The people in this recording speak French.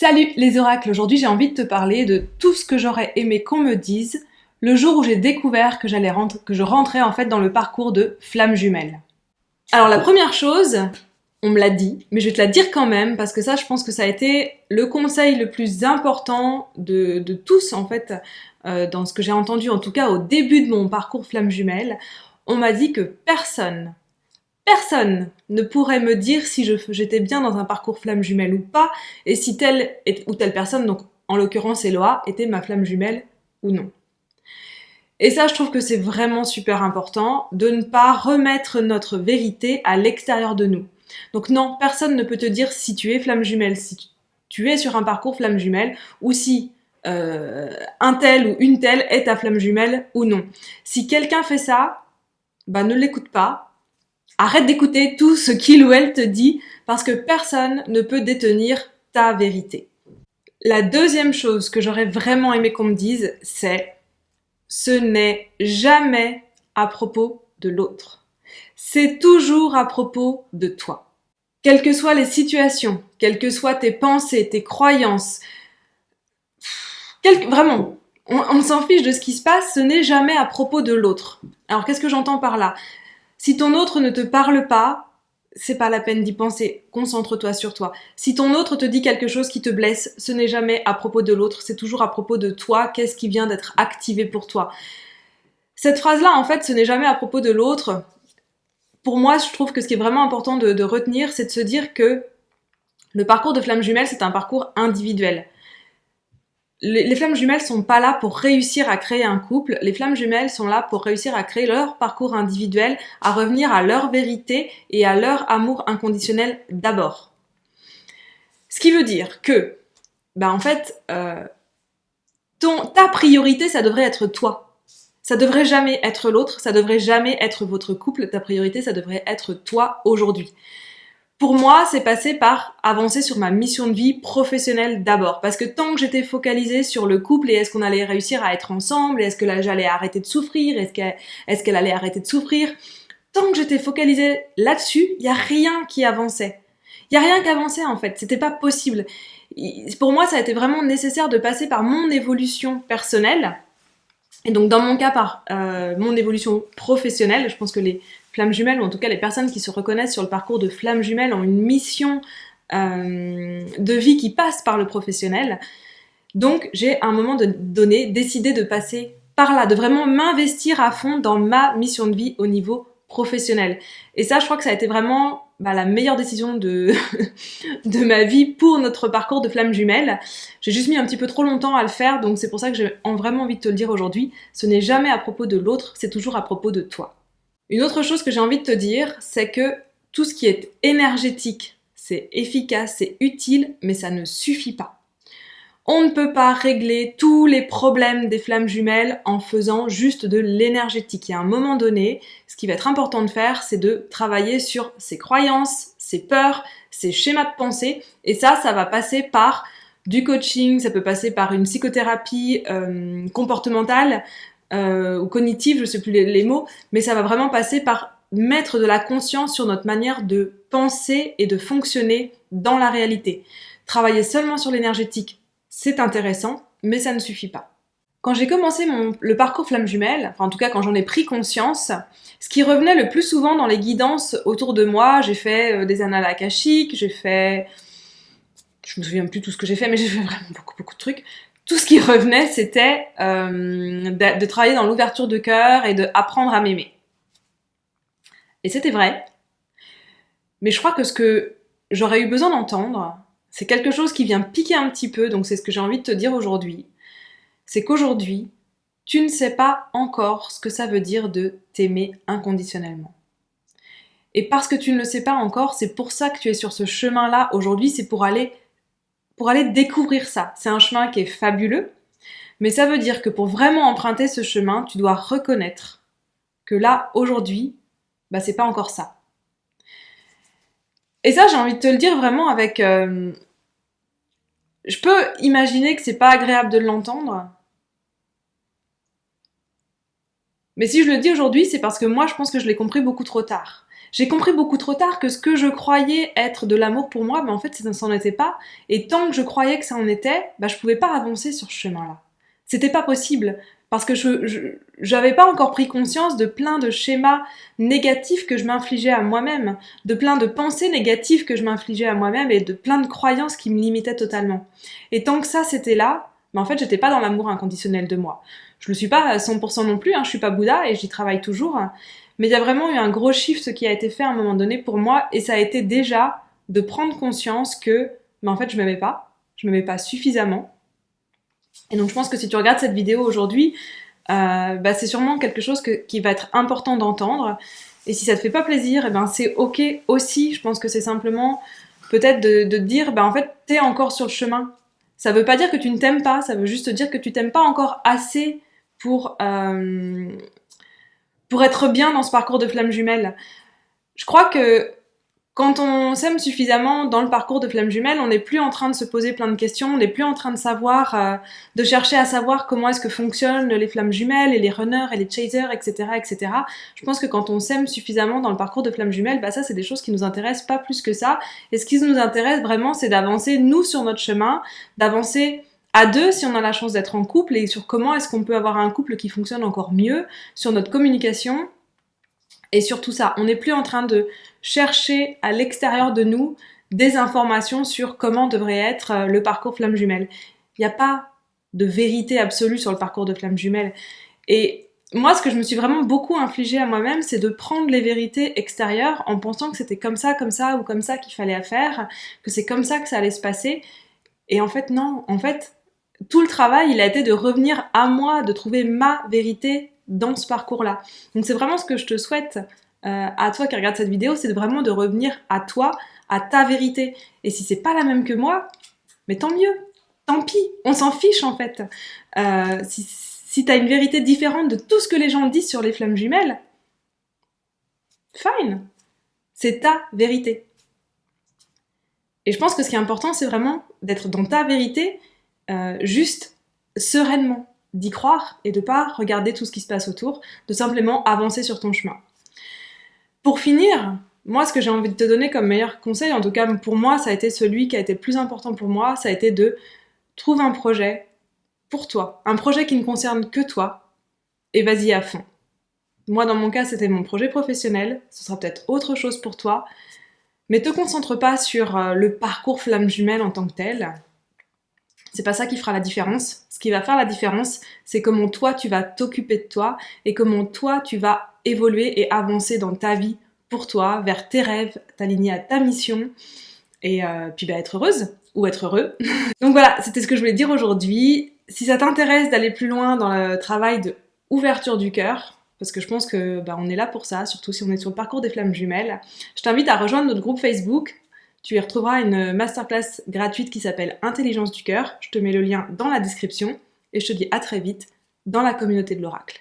Salut les oracles, aujourd'hui j'ai envie de te parler de tout ce que j'aurais aimé qu'on me dise le jour où j'ai découvert que je rentrais en fait dans le parcours de flamme jumelle. Alors la première chose, on me l'a dit, mais je vais te la dire quand même parce que ça je pense que ça a été le conseil le plus important de tous en fait dans ce que j'ai entendu en tout cas au début de mon parcours flamme jumelle. On m'a dit que personne ne pourrait me dire si j'étais bien dans un parcours flamme jumelle ou pas, et si telle ou telle personne, donc en l'occurrence Eloa, était ma flamme jumelle ou non. Et ça, je trouve que c'est vraiment super important de ne pas remettre notre vérité à l'extérieur de nous. Donc non, personne ne peut te dire si tu es flamme jumelle, si tu es sur un parcours flamme jumelle, ou si un tel ou une telle est ta flamme jumelle ou non. Si quelqu'un fait ça, bah ne l'écoute pas. Arrête d'écouter tout ce qu'il ou elle te dit parce que personne ne peut détenir ta vérité. La deuxième chose que j'aurais vraiment aimé qu'on me dise, c'est ce n'est jamais à propos de l'autre. C'est toujours à propos de toi. Quelles que soient les situations, quelles que soient tes pensées, tes croyances, vraiment, on s'en fiche de ce qui se passe, ce n'est jamais à propos de l'autre. Alors qu'est-ce que j'entends par là ? Si ton autre ne te parle pas, c'est pas la peine d'y penser. Concentre-toi sur toi. Si ton autre te dit quelque chose qui te blesse, ce n'est jamais à propos de l'autre, c'est toujours à propos de toi. Qu'est-ce qui vient d'être activé pour toi ? Cette phrase-là, en fait, ce n'est jamais à propos de l'autre. Pour moi, je trouve que ce qui est vraiment important de retenir, c'est de se dire que le parcours de flamme jumelle, c'est un parcours individuel. Les flammes jumelles sont pas là pour réussir à créer un couple, les flammes jumelles sont là pour réussir à créer leur parcours individuel, à revenir à leur vérité et à leur amour inconditionnel d'abord. Ce qui veut dire que, en fait, ta priorité, ça devrait être toi. Ça devrait jamais être l'autre, ça devrait jamais être votre couple, ta priorité, ça devrait être toi aujourd'hui. Pour moi, c'est passé par avancer sur ma mission de vie professionnelle d'abord. Parce que tant que j'étais focalisée sur le couple et est-ce qu'on allait réussir à être ensemble, est-ce que là j'allais arrêter de souffrir, est-ce qu'elle allait arrêter de souffrir, tant que j'étais focalisée là-dessus, il n'y a rien qui avançait. Il n'y a rien qui avançait en fait, c'était pas possible. Pour moi, ça a été vraiment nécessaire de passer par mon évolution personnelle. Et donc dans mon cas, par mon évolution professionnelle, je pense que les flammes jumelles, ou en tout cas les personnes qui se reconnaissent sur le parcours de flammes jumelles, ont une mission de vie qui passe par le professionnel. Donc j'ai à un moment donné décidé de passer par là, de vraiment m'investir à fond dans ma mission de vie au niveau professionnel. Et ça, je crois que ça a été vraiment la meilleure décision de ma vie pour notre parcours de flammes jumelles. J'ai juste mis un petit peu trop longtemps à le faire, donc c'est pour ça que j'ai vraiment envie de te le dire aujourd'hui. Ce n'est jamais à propos de l'autre, c'est toujours à propos de toi. Une autre chose que j'ai envie de te dire, c'est que tout ce qui est énergétique, c'est efficace, c'est utile, mais ça ne suffit pas. On ne peut pas régler tous les problèmes des flammes jumelles en faisant juste de l'énergétique. Il y a un moment donné, ce qui va être important de faire, c'est de travailler sur ses croyances, ses peurs, ses schémas de pensée. Et ça va passer par du coaching, ça peut passer par une psychothérapie comportementale ou cognitive, je ne sais plus les mots, mais ça va vraiment passer par mettre de la conscience sur notre manière de penser et de fonctionner dans la réalité. Travailler seulement sur l'énergétique, c'est intéressant, mais ça ne suffit pas. Quand j'ai commencé le parcours flamme jumelle, enfin en tout cas quand j'en ai pris conscience, ce qui revenait le plus souvent dans les guidances autour de moi, j'ai fait des annales akashiques, je me souviens plus tout ce que j'ai fait, mais j'ai fait vraiment beaucoup de trucs. Tout ce qui revenait, c'était de travailler dans l'ouverture de cœur et d'apprendre à m'aimer. Et c'était vrai. Mais je crois que ce que j'aurais eu besoin d'entendre, c'est quelque chose qui vient piquer un petit peu, donc c'est ce que j'ai envie de te dire aujourd'hui. C'est qu'aujourd'hui, tu ne sais pas encore ce que ça veut dire de t'aimer inconditionnellement. Et parce que tu ne le sais pas encore, c'est pour ça que tu es sur ce chemin-là aujourd'hui, c'est pour aller découvrir ça. C'est un chemin qui est fabuleux, mais ça veut dire que pour vraiment emprunter ce chemin, tu dois reconnaître que là, aujourd'hui, c'est pas encore ça. Et ça, j'ai envie de te le dire vraiment avec... je peux imaginer que c'est pas agréable de l'entendre, mais si je le dis aujourd'hui, c'est parce que moi, je pense que je l'ai compris beaucoup trop tard. J'ai compris beaucoup trop tard que ce que je croyais être de l'amour pour moi, en fait, ça n'en était pas. Et tant que je croyais que ça en était, je pouvais pas avancer sur ce chemin-là. C'était pas possible. Parce que j'avais pas encore pris conscience de plein de schémas négatifs que je m'infligeais à moi-même, de plein de pensées négatives que je m'infligeais à moi-même et de plein de croyances qui me limitaient totalement. Et tant que ça c'était là, en fait j'étais pas dans l'amour inconditionnel de moi. Je le suis pas à 100% non plus, je suis pas Bouddha et j'y travaille toujours, mais il y a vraiment eu un gros shift qui a été fait à un moment donné pour moi et ça a été déjà de prendre conscience que, en fait je m'aimais pas suffisamment. Et donc je pense que si tu regardes cette vidéo aujourd'hui, c'est sûrement quelque chose qui va être important d'entendre. Et si ça te fait pas plaisir, c'est ok aussi. Je pense que c'est simplement peut-être de te dire, en fait, t'es encore sur le chemin. Ça veut pas dire que tu ne t'aimes pas, ça veut juste dire que tu t'aimes pas encore assez pour être bien dans ce parcours de flamme jumelle. Je crois que quand on s'aime suffisamment dans le parcours de flamme jumelle, on n'est plus en train de se poser plein de questions, on n'est plus en train de savoir, de chercher à savoir comment est-ce que fonctionnent les flammes jumelles et les runners et les chasers, etc., etc. Je pense que quand on s'aime suffisamment dans le parcours de flamme jumelle, ça c'est des choses qui nous intéressent pas plus que ça. Et ce qui nous intéresse vraiment, c'est d'avancer nous sur notre chemin, d'avancer à deux si on a la chance d'être en couple et sur comment est-ce qu'on peut avoir un couple qui fonctionne encore mieux, sur notre communication. Et surtout ça, on n'est plus en train de chercher à l'extérieur de nous des informations sur comment devrait être le parcours flamme jumelle. Il n'y a pas de vérité absolue sur le parcours de flamme jumelle. Et moi, ce que je me suis vraiment beaucoup infligé à moi-même, c'est de prendre les vérités extérieures en pensant que c'était comme ça ou comme ça qu'il fallait faire, que c'est comme ça que ça allait se passer. Et en fait, non. En fait, tout le travail, il a été de revenir à moi, de trouver ma vérité dans ce parcours-là. Donc c'est vraiment ce que je te souhaite à toi qui regarde cette vidéo, c'est vraiment de revenir à toi, à ta vérité. Et si c'est pas la même que moi, mais tant mieux, tant pis, on s'en fiche en fait. Si t'as une vérité différente de tout ce que les gens disent sur les flammes jumelles, fine, c'est ta vérité. Et je pense que ce qui est important, c'est vraiment d'être dans ta vérité, juste sereinement, d'y croire et de pas regarder tout ce qui se passe autour, de simplement avancer sur ton chemin. Pour finir, moi ce que j'ai envie de te donner comme meilleur conseil, en tout cas pour moi ça a été celui qui a été le plus important pour moi, ça a été de trouver un projet pour toi, un projet qui ne concerne que toi, et vas-y à fond. Moi dans mon cas c'était mon projet professionnel, ce sera peut-être autre chose pour toi, mais te concentre pas sur le parcours flamme jumelle en tant que tel. C'est pas ça qui fera la différence. Ce qui va faire la différence, c'est comment toi tu vas t'occuper de toi et comment toi tu vas évoluer et avancer dans ta vie pour toi, vers tes rêves, t'aligner à ta mission et puis être heureuse ou être heureux. Donc voilà, c'était ce que je voulais dire aujourd'hui. Si ça t'intéresse d'aller plus loin dans le travail de ouverture du cœur, parce que je pense que on est là pour ça, surtout si on est sur le parcours des flammes jumelles, je t'invite à rejoindre notre groupe Facebook. Tu y retrouveras une masterclass gratuite qui s'appelle Intelligence du cœur. Je te mets le lien dans la description et je te dis à très vite dans la communauté de l'Oracle.